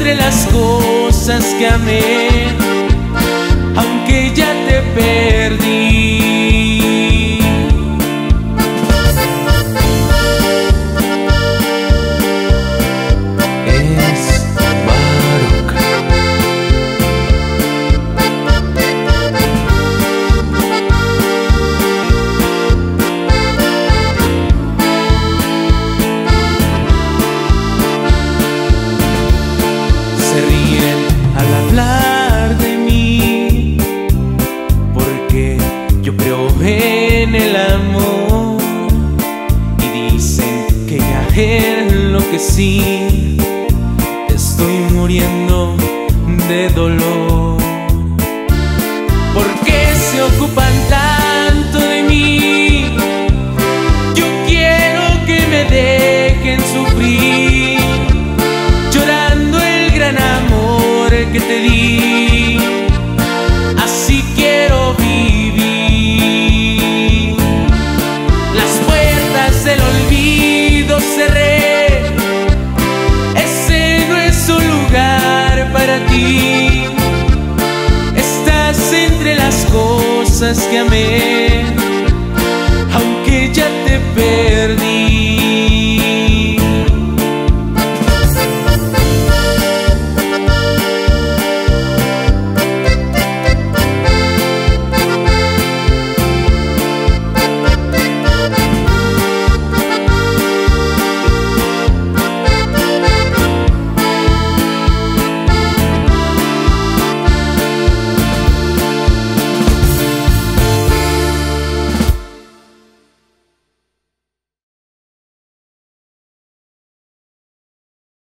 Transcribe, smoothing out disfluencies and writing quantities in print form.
entre las cosas que amé, aunque ya te perdí. Se ríen al hablar de mí, porque yo creo en el amor, y dicen que ya enloquecí, estoy muriendo de dolor. ¿Por qué se ocupan tanto de mí? Yo quiero que me dejen sufrir, llorando el gran amor que te di. Así quiero vivir. Las puertas del olvido cerré, ese no es un lugar para ti. Estás entre las cosas que amé,